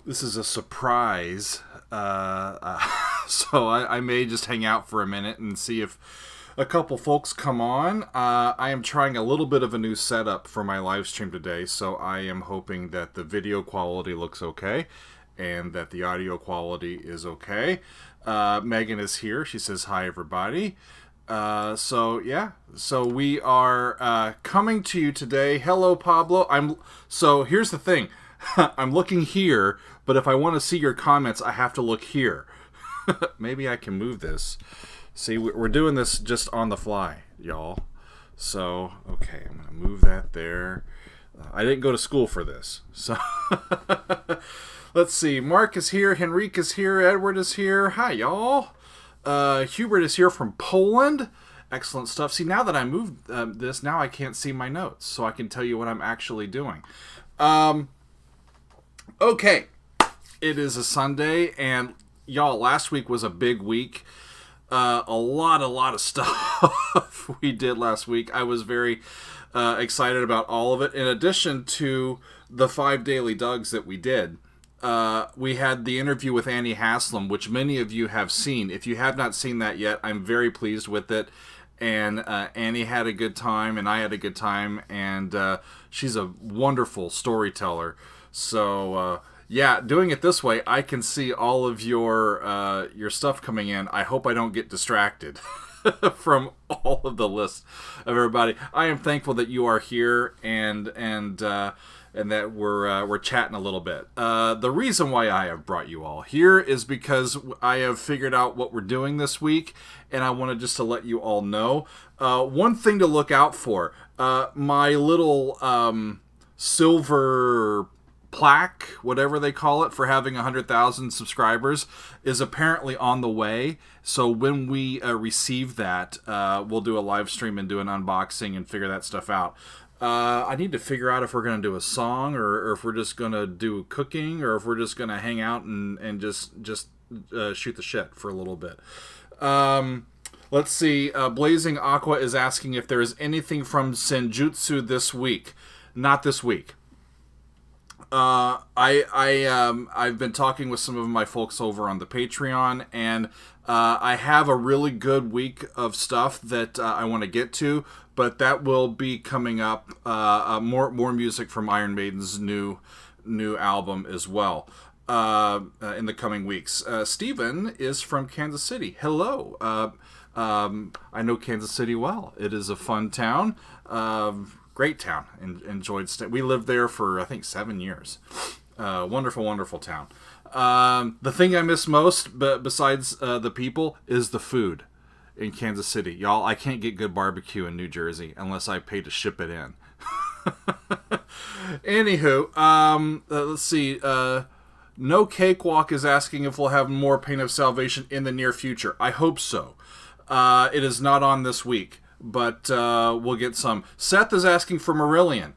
This is a surprise, so I may just hang out for a minute and see if a couple folks come on. I am trying a little bit of a new setup for my live stream today, so I am hoping that the video quality looks okay and that the audio quality is okay. Megan is here. She says hi, everybody. So we are coming to you today. Hello, Pablo. So here's the thing. I'm looking here, but if I want to see your comments, I have to look here. Maybe I can move this. See, we're doing this just on the fly, y'all. So, okay, I'm going to move that there. I didn't go to school for this. So, let's see. Mark is here. Henrique is here. Edward is here. Hi, y'all. Hubert is here from Poland. Excellent stuff. See, now that I moved this, now I can't see my notes, so I can tell you what I'm actually doing. Okay, it is a Sunday, and y'all, last week was a big week. A lot of stuff we did last week. I was very excited about all of it. In addition to the 5 Daily Dougs that we did, we had the interview with Annie Haslam, which many of you have seen. If you have not seen that yet, I'm very pleased with it. And Annie had a good time, and I had a good time, and she's a wonderful storyteller. So, doing it this way, I can see all of your stuff coming in. I hope I don't get distracted from all of the lists of everybody. I am thankful that you are here and that we're chatting a little bit. The reason why I have brought you all here is because I have figured out what we're doing this week, and I wanted just to let you all know. One thing to look out for, my little silver plaque, whatever they call it, for having 100,000 subscribers is apparently on the way. So when we receive that, we'll do a live stream and do an unboxing and figure that stuff out. I need to figure out if we're going to do a song or if we're just going to do cooking or if we're just going to hang out and just shoot the shit for a little bit. Let's see. Blazing Aqua is asking if there is anything from Senjutsu this week. Not this week. I've been talking with some of my folks over on the Patreon, and I have a really good week of stuff that I want to get to, but that will be coming up. More music from Iron Maiden's new album as well in the coming weeks. Steven is from Kansas City. Hello. I know Kansas City well. It is a fun town. Great town. Enjoyed we lived there for I think 7 years. Wonderful town. The thing I miss most, besides the people, is the food in Kansas City. Y'all, I can't get good barbecue in New Jersey unless I pay to ship it in. Anywho, let's see. No Cakewalk is asking if we'll have more Pain of Salvation in the near future. I hope so. It is not on this week, but we'll get some. Seth is asking for Marillion,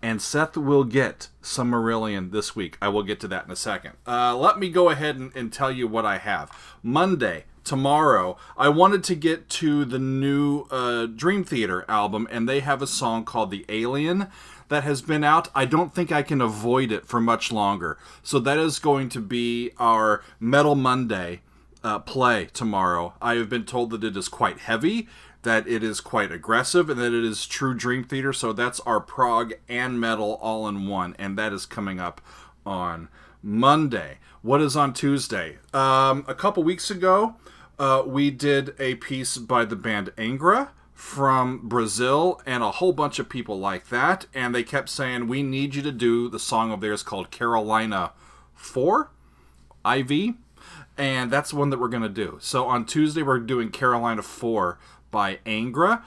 and Seth will get some Marillion this week. I will get to that in a second. Let me go ahead and tell you what I have. Monday, tomorrow, I wanted to get to the new Dream Theater album, and they have a song called The Alien that has been out. I don't think I can avoid it for much longer. So that is going to be our Metal Monday play tomorrow. I have been told that it is quite heavy, that it is quite aggressive, and that it is true Dream Theater. So that's our prog and metal all in one, and that is coming up on Monday. What is on Tuesday? A couple weeks ago, we did a piece by the band Angra from Brazil, and a whole bunch of people like that, and they kept saying, we need you to do the song of theirs called Carolina 4, IV, and that's the one that we're going to do. So on Tuesday, we're doing Carolina 4 by Angra.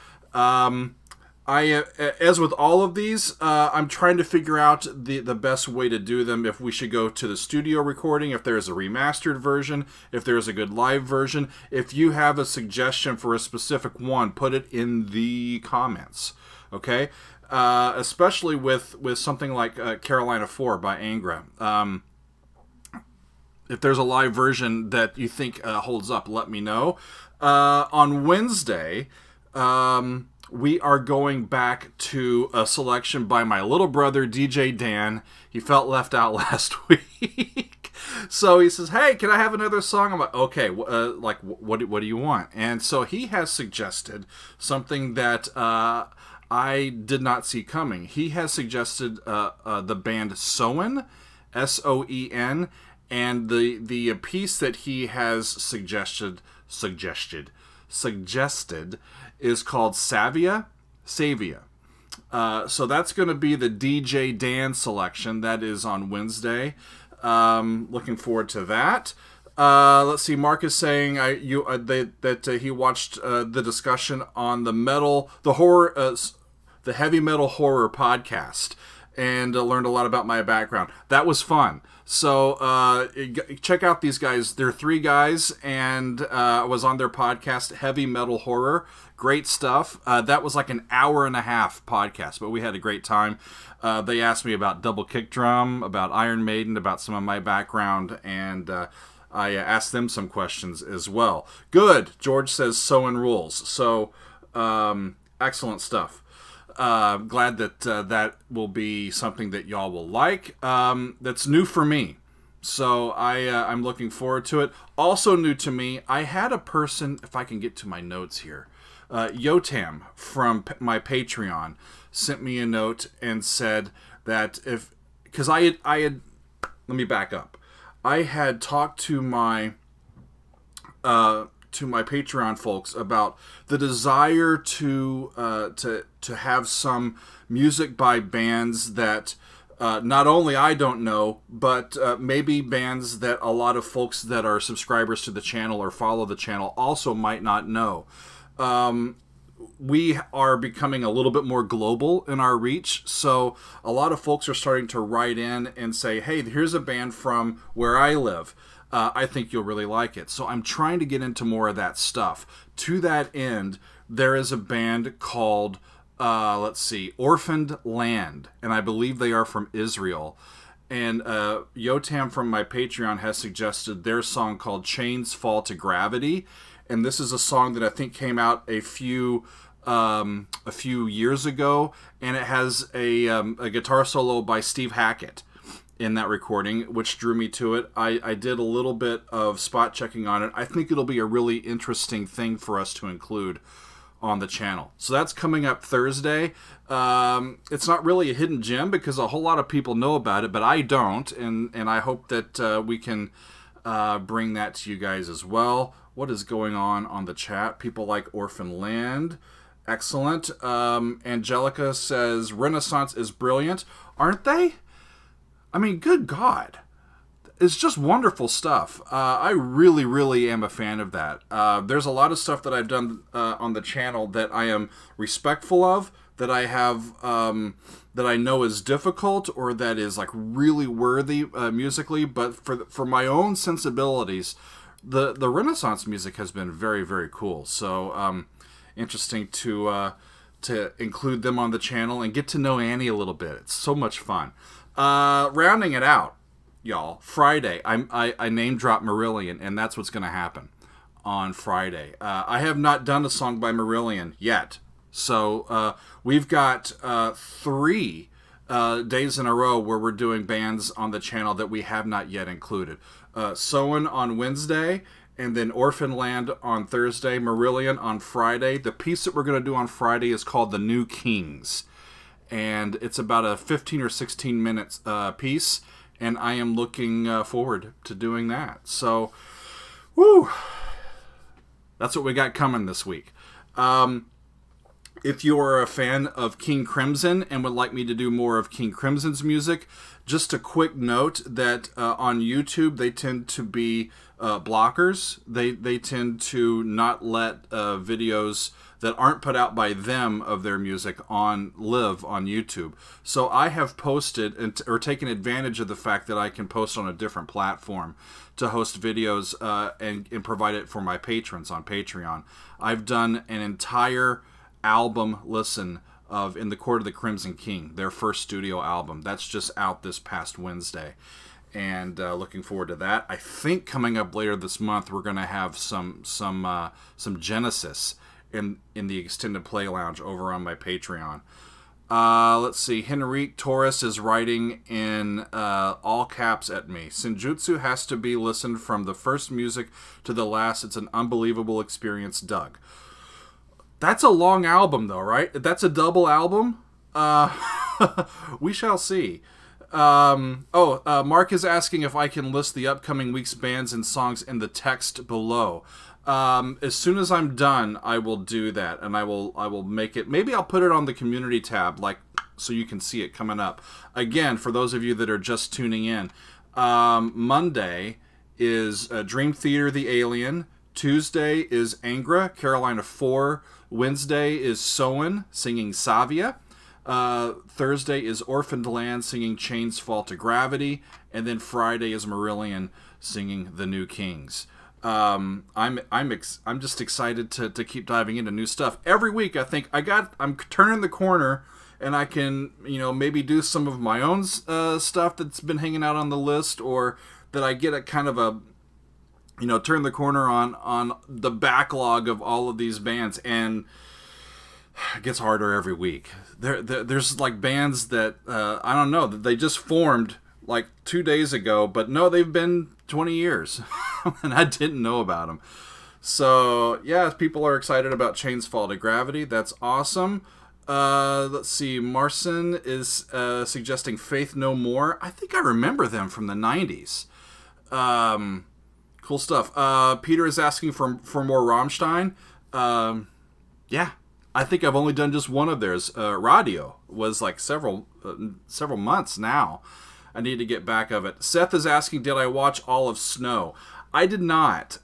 As with all of these, I'm trying to figure out the best way to do them. If we should go to the studio recording, if there's a remastered version, if there's a good live version. If you have a suggestion for a specific one, put it in the comments. Okay, especially with something like Carolina 4 by Angra. If there's a live version that you think holds up, let me know. On Wednesday, we are going back to a selection by my little brother, DJ Dan. He felt left out last week. So he says, "Hey, can I have another song?" I'm like, "Okay, what do you want?" And so he has suggested something that I did not see coming. He has suggested the band Soen, Soen, and the piece that he has suggested is called Savia. So that's going to be the DJ Dan selection. That is on Wednesday. Looking forward to that. Let's see. Mark is saying that he watched the discussion on the heavy metal horror podcast, and learned a lot about my background. That was fun. So check out these guys. They're 3 guys, and I was on their podcast, Heavy Metal Horror. Great stuff. That was like an hour and a half podcast, but we had a great time. They asked me about double kick drum, about Iron Maiden, about some of my background, and I asked them some questions as well. Good. George says Soen rules. So excellent stuff. Glad that that will be something that y'all will like. That's new for me. So I'm looking forward to it. Also new to me, I had a person, if I can get to my notes here, Yotam from my Patreon sent me a note and said that because I had, let me back up. I had talked to my Patreon folks about the desire to have some music by bands that not only I don't know, but maybe bands that a lot of folks that are subscribers to the channel or follow the channel also might not know. We are becoming a little bit more global in our reach, so a lot of folks are starting to write in and say, hey, here's a band from where I live. I think you'll really like it. So I'm trying to get into more of that stuff. To that end, there is a band called, Orphan Land, and I believe they are from Israel. And Yotam from my Patreon has suggested their song called Chains Fall to Gravity. And this is a song that I think came out a few years ago, and it has a guitar solo by Steve Hackett in that recording, which drew me to it. I did a little bit of spot checking on it. I think it'll be a really interesting thing for us to include on the channel. So that's coming up Thursday. It's not really a hidden gem because a whole lot of people know about it, but I don't, and I hope that we can bring that to you guys as well. What is going on the chat? People like Orphan Land. Excellent. Angelica says, Renaissance is brilliant. Aren't they? I mean, good God. It's just wonderful stuff. I really, really am a fan of that. There's a lot of stuff that I've done on the channel that I am respectful of, that I have, that I know is difficult or that is like really worthy musically, but for my own sensibilities, the Renaissance music has been very, very cool. So interesting to include them on the channel and get to know Annie a little bit. It's so much fun. Rounding it out, y'all, Friday, I name drop Marillion, and that's what's going to happen on Friday. I have not done a song by Marillion yet. So we've got 3 days in a row where we're doing bands on the channel that we have not yet included. Soen on Wednesday, and then Orphan Land on Thursday, Marillion on Friday. The piece that we're going to do on Friday is called The New Kings, and it's about a 15 or 16 minutes piece, and I am looking forward to doing that. So, woo! That's what we got coming this week. If you are a fan of King Crimson and would like me to do more of King Crimson's music, just a quick note that on YouTube they tend to be blockers. They tend to not let videos that aren't put out by them of their music live on YouTube. So I have posted or taken advantage of the fact that I can post on a different platform to host videos and provide it for my patrons on Patreon. I've done an entire album listen of In the Court of the Crimson King, their first studio album. That's just out this past Wednesday, and looking forward to that. I think coming up later this month we're going to have some Genesis in the extended play lounge over on my Patreon. Let's see. Henrique Taurus is writing in all caps at me. Senjutsu has to be listened from the first music to the last. It's an unbelievable experience, Doug. That's a long album, though, right? That's a double album? We shall see. Mark is asking if I can list the upcoming week's bands and songs in the text below. As soon as I'm done, I will do that, and I will make it. Maybe I'll put it on the community tab, so you can see it coming up. Again, for those of you that are just tuning in, Monday is Dream Theater, The Alien. Tuesday is Angra, Carolina 4. Wednesday is Soen singing Savia. Thursday is Orphan Land singing Chains Fall to Gravity, and then Friday is Marillion singing The New Kings. I'm just excited to keep diving into new stuff every week. I think I'm turning the corner, and I can maybe do some of my own stuff that's been hanging out on the list, or that I get a kind of a turn the corner on the backlog of all of these bands, and it gets harder every week. There's like bands that I don't know, that they just formed like 2 days ago, but no, they've been 20 years and I didn't know about them. So yeah, people are excited about Chains Fall to Gravity. That's awesome. Let's see. Marcin is suggesting Faith No More. I think I remember them from the 90s. Cool stuff. Peter is asking for more Rammstein. Yeah. I think I've only done just one of theirs. Radio was like several months now. I need to get back of it. Seth is asking, did I watch all of Snow? I did not.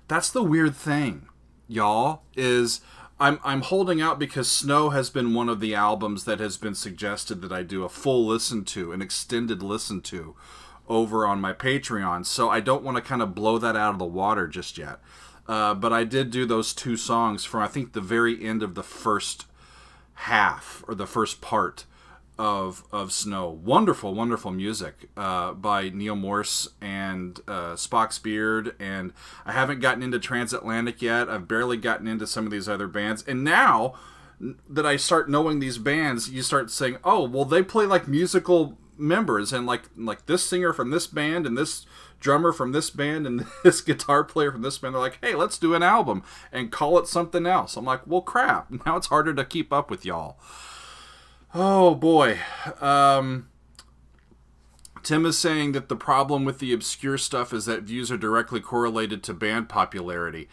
That's the weird thing, y'all, is I'm holding out because Snow has been one of the albums that has been suggested that I do a full listen to, an extended listen to, over on my Patreon. So I don't want to kind of blow that out of the water just yet. But I did do those 2 songs from, I think, the very end of the first half, or the first part of Snow. Wonderful, wonderful music by Neil Morse and Spock's Beard. And I haven't gotten into Transatlantic yet. I've barely gotten into some of these other bands. And now that I start knowing these bands, you start saying, oh, well, they play like musical members, and like this singer from this band, and this drummer from this band, and this guitar player from this band. They're like, hey, let's do an album and call it something else. I'm like, well, crap. Now it's harder to keep up with y'all. Oh, boy. Tim is saying that the problem with the obscure stuff is that views are directly correlated to band popularity.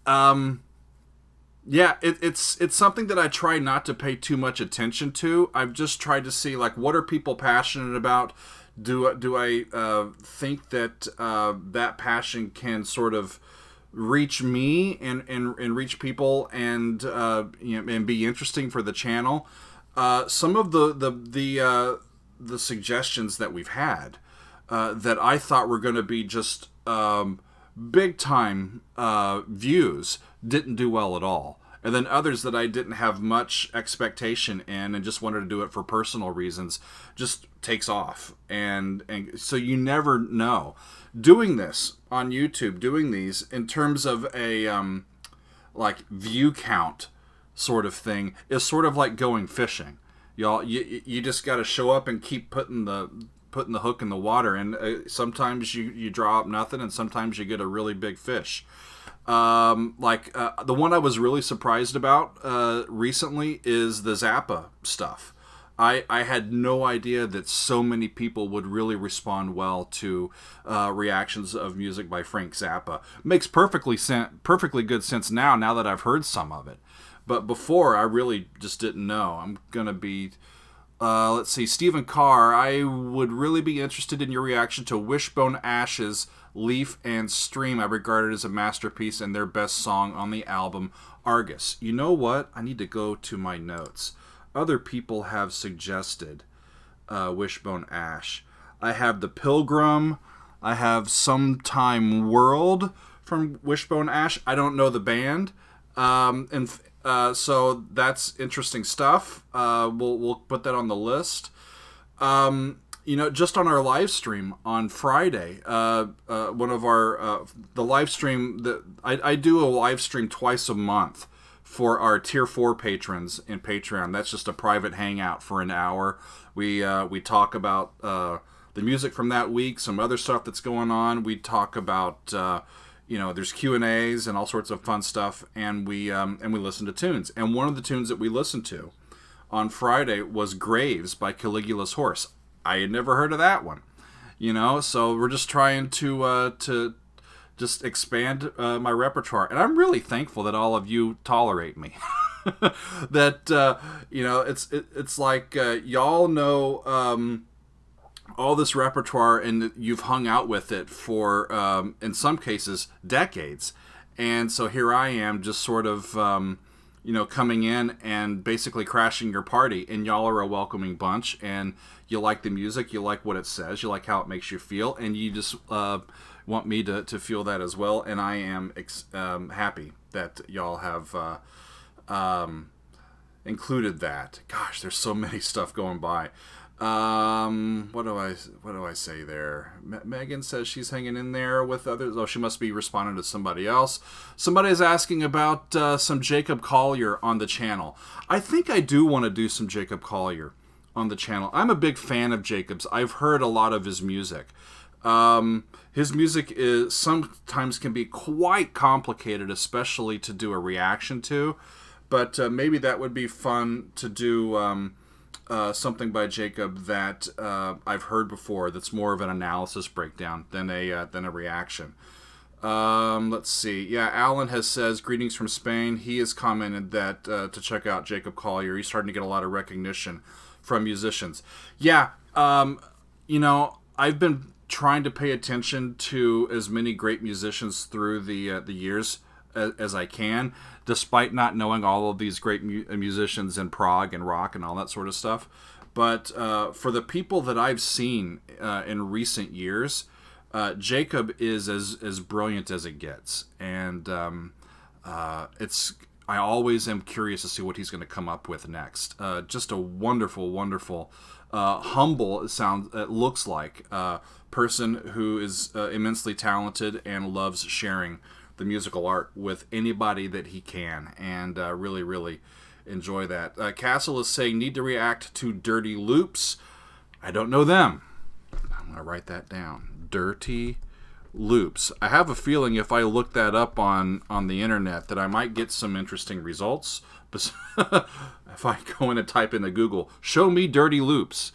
Yeah, it's something that I try not to pay too much attention to. I've just tried to see, like, what are people passionate about? Do I think that that passion can sort of reach me and reach people and and be interesting for the channel? Some of the suggestions that we've had that I thought were going to be just big time views didn't do well at all. And then others that I didn't have much expectation in and just wanted to do it for personal reasons just takes off. And so you never know. Doing this on YouTube, doing these in terms of a like view count sort of thing is sort of like going fishing. Y'all, you just got to show up and keep putting the hook in the water, and sometimes you draw up nothing, and sometimes you get a really big fish. The one I was really surprised about recently is the Zappa stuff. I had no idea that so many people would really respond well to reactions of music by Frank Zappa. Makes perfectly good sense now that I've heard some of it. But before, I really just didn't know. I'm going to be... let's see, Stephen Carr, I would really be interested in your reaction to Wishbone Ash's Leaf and Stream. I regard it as a masterpiece and their best song on the album, Argus. You know what? I need to go to my notes. Other people have suggested Wishbone Ash. I have The Pilgrim. I have Sometime World from Wishbone Ash. I don't know the band. So that's interesting stuff. We'll put that on the list. Just on our live stream on Friday, one of our the live stream that I do a live stream twice a month for our Tier 4 patrons in Patreon. That's just a private hangout for an hour. We talk about the music from that week, some other stuff that's going on. We talk about, there's Q&As and all sorts of fun stuff, and we listen to tunes. And one of the tunes that we listened to on Friday was Graves by Caligula's Horse. I had never heard of that one, so we're just trying to just expand my repertoire. And I'm really thankful that all of you tolerate me. That, it's like y'all know all this repertoire, and you've hung out with it for, in some cases, decades. And so here I am just sort of, coming in and basically crashing your party. And y'all are a welcoming bunch, and you like the music, you like what it says, you like how it makes you feel, and you just want me to feel that as well. And I am happy that y'all have included that. Gosh, there's so many stuff going by. What do I say there? Megan says she's hanging in there with others. Oh, she must be responding to somebody else. Somebody is asking about some Jacob Collier on the channel. I think I do want to do some Jacob Collier on the channel. I'm a big fan of Jacob's. I've heard a lot of his music. His music is sometimes can be quite complicated, especially to do a reaction to. But maybe that would be fun to do something by Jacob that I've heard before. That's more of an analysis breakdown than a reaction. Let's see. Yeah, Alan says greetings from Spain. He has commented that to check out Jacob Collier. He's starting to get a lot of recognition from musicians. Yeah, I've been trying to pay attention to as many great musicians through the years as I can, despite not knowing all of these great musicians in prog and rock and all that sort of stuff. But for the people that I've seen in recent years, Jacob is as brilliant as it gets. And I always am curious to see what he's going to come up with next. Just a wonderful, wonderful, humble, it looks like, person who is immensely talented and loves sharing the musical art with anybody that he can, and really, really enjoy that. Castle is saying, need to react to Dirty Loops. I don't know them. I'm going to write that down. Dirty Loops. I have a feeling if I look that up on the internet that I might get some interesting results. But if I go in and type into Google, show me Dirty Loops.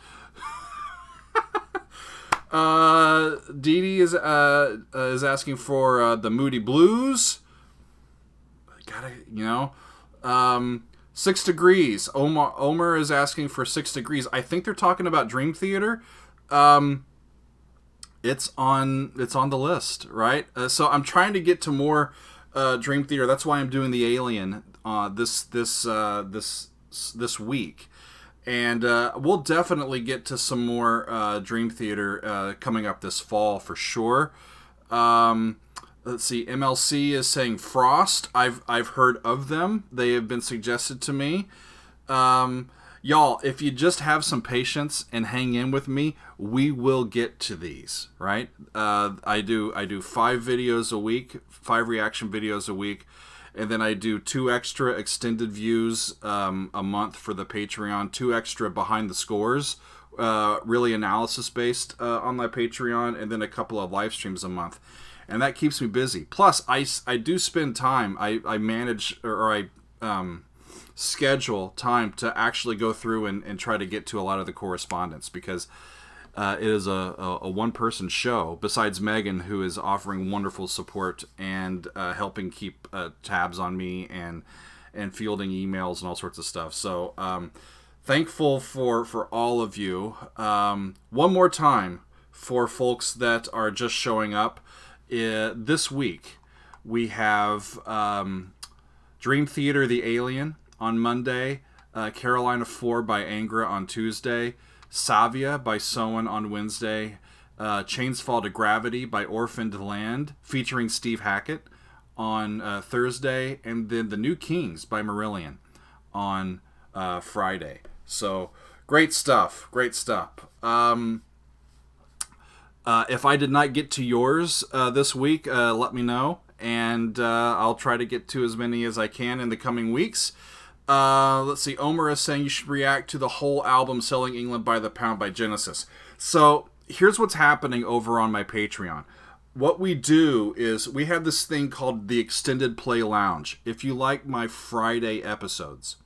Dee Dee is asking for the Moody Blues. Gotta, 6 Degrees. Omer is asking for 6 Degrees. I think they're talking about Dream Theater. It's on the list, right? So I'm trying to get to more Dream Theater. That's why I'm doing the Alien this week. And we'll definitely get to some more Dream Theater coming up this fall for sure. Let's see. MLC is saying Frost. I've heard of them. They have been suggested to me. Y'all, if you just have some patience and hang in with me, we will get to these, right? I do 5 videos a week, 5 reaction videos a week. And then I do 2 extra extended views a month for the Patreon, 2 extra behind the scores, really analysis based on my Patreon, and then a couple of live streams a month. And that keeps me busy. Plus, I do spend time. I manage, or I schedule time to actually go through and try to get to a lot of the correspondence, because it is a one-person show, besides Megan, who is offering wonderful support and helping keep tabs on me and fielding emails and all sorts of stuff. So thankful for all of you. One more time for folks that are just showing up. This week we have Dream Theater, The Alien on Monday, Carolina 4 by Angra on Tuesday, Savia by Soen on Wednesday, Chains Fall to Gravity by Orphan Land featuring Steve Hackett on Thursday, and then The New Kings by Marillion on Friday. So great stuff. If I did not get to yours this week, let me know, and I'll try to get to as many as I can in the coming weeks. Let's see. Omer is saying you should react to the whole album Selling England by the Pound by Genesis. So here's what's happening over on my Patreon. What we do is we have this thing called the Extended Play Lounge. If you like my Friday episodes,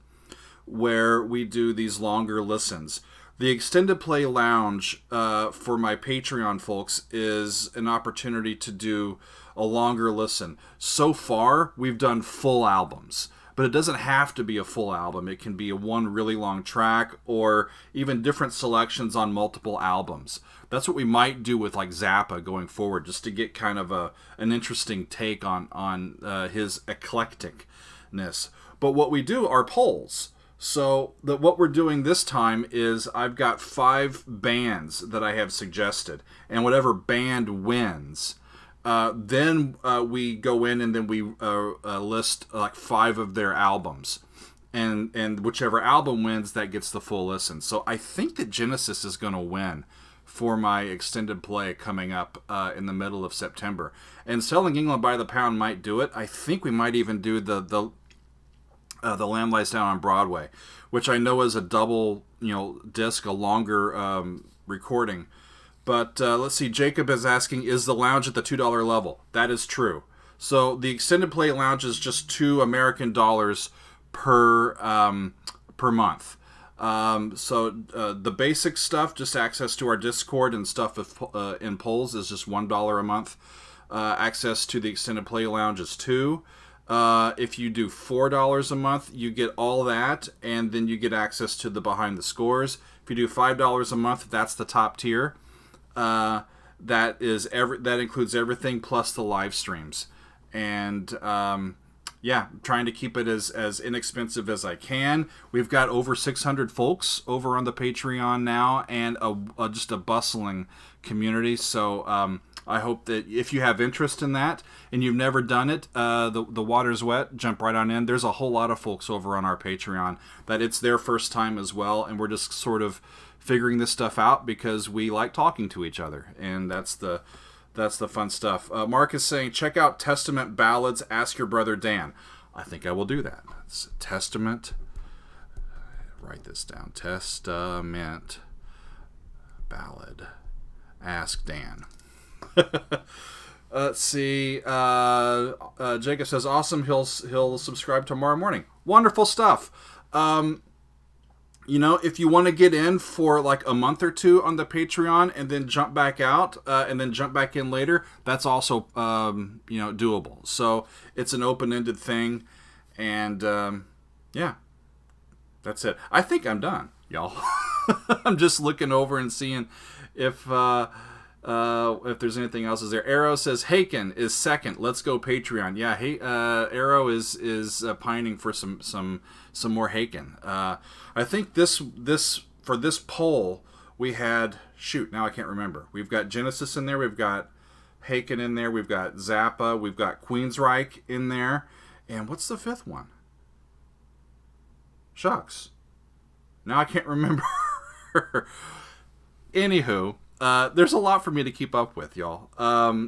where we do these longer listens, the Extended Play Lounge for my Patreon folks is an opportunity to do a longer listen. So far, we've done full albums. But it doesn't have to be a full album. It can be a one really long track or even different selections on multiple albums. That's what we might do with like Zappa going forward, just to get kind of an interesting take on his eclecticness. But what we do are polls. So what we're doing this time is I've got 5 bands that I have suggested, and whatever band wins, then we go in and then we list like 5 of their albums, and whichever album wins, that gets the full listen. So I think that Genesis is going to win for my extended play coming up in the middle of September, and Selling England by the Pound might do it. I think we might even do the Lamb Lies Down on Broadway, which I know is a double disc, a longer recording. But let's see, Jacob is asking, is the lounge at the $2 level? That is true. So the Extended Play Lounge is just $2 American per month. So the basic stuff, just access to our Discord and stuff in polls, is just $1 a month. Access to the Extended Play Lounge is $2. If you do $4 a month, you get all that, and then you get access to the Behind the Scores. If you do $5 a month, that's the top tier. That includes everything plus the live streams, and trying to keep it as inexpensive as I can. We've got over 600 folks over on the Patreon now, and just a bustling community. So I hope that if you have interest in that and you've never done it, the water's wet, jump right on in. There's a whole lot of folks over on our Patreon that it's their first time as well, and we're just sort of figuring this stuff out because we like talking to each other, and that's the fun stuff. Mark is saying, check out Testament Ballads, Ask Your Brother Dan. I think I will do that. It's Testament, write this down, Testament Ballad, Ask Dan. Let's see, Jacob says, awesome, he'll subscribe tomorrow morning. Wonderful stuff. If you want to get in for like a month or two on the Patreon and then jump back out and then jump back in later, that's also, doable. So it's an open-ended thing. And, that's it. I think I'm done, y'all. I'm just looking over and seeing if there's anything else. Is there? Arrow says, Haken is second. Let's go Patreon. Yeah, Arrow is pining for some more Haken. I think this for this poll we had, now I can't remember. We've got Genesis in there, we've got Haken in there, we've got Zappa, we've got Queensryche in there, and what's the 5th one? Shucks. Now I can't remember. Anywho, there's a lot for me to keep up with, y'all. I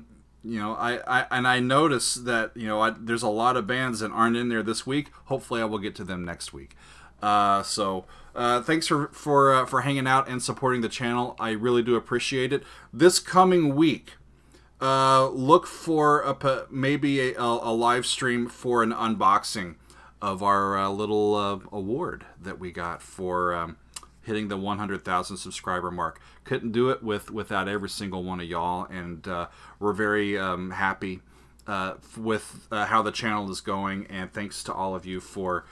noticed that there's a lot of bands that aren't in there this week. Hopefully, I will get to them next week. So thanks for hanging out and supporting the channel. I really do appreciate it. This coming week, look for maybe a live stream for an unboxing of our little award that we got for hitting the 100,000 subscriber mark. Couldn't do it without every single one of y'all, and we're very happy with how the channel is going, and thanks to all of you for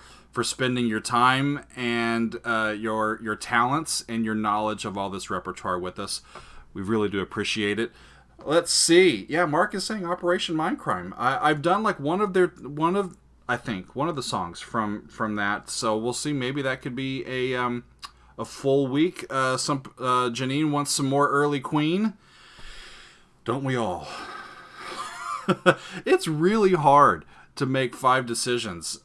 spending your time and your talents and your knowledge of all this repertoire with us. We really do appreciate it. Let's see. Yeah, Mark is saying Operation Mindcrime. I've done like one of the songs from that, so we'll see. Maybe that could be a full week. Janine wants some more early Queen. Don't we all? It's really hard to make 5 decisions.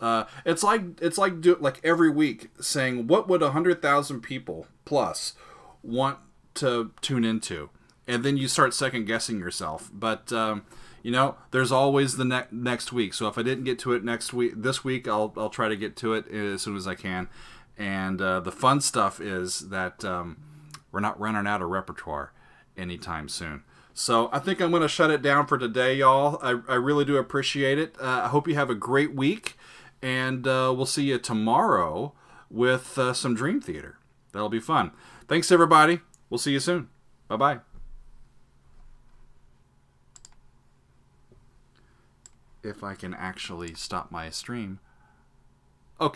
It's like every week saying, what would 100,000 people plus want to tune into? And then you start second guessing yourself. But you know, there's always the next week. So if I didn't get to it this week, I'll try to get to it as soon as I can. And the fun stuff is that we're not running out of repertoire anytime soon. So I think I'm going to shut it down for today, y'all. I really do appreciate it. I hope you have a great week, and we'll see you tomorrow with some Dream Theater. That'll be fun. Thanks, everybody. We'll see you soon. Bye-bye. If I can actually stop my stream.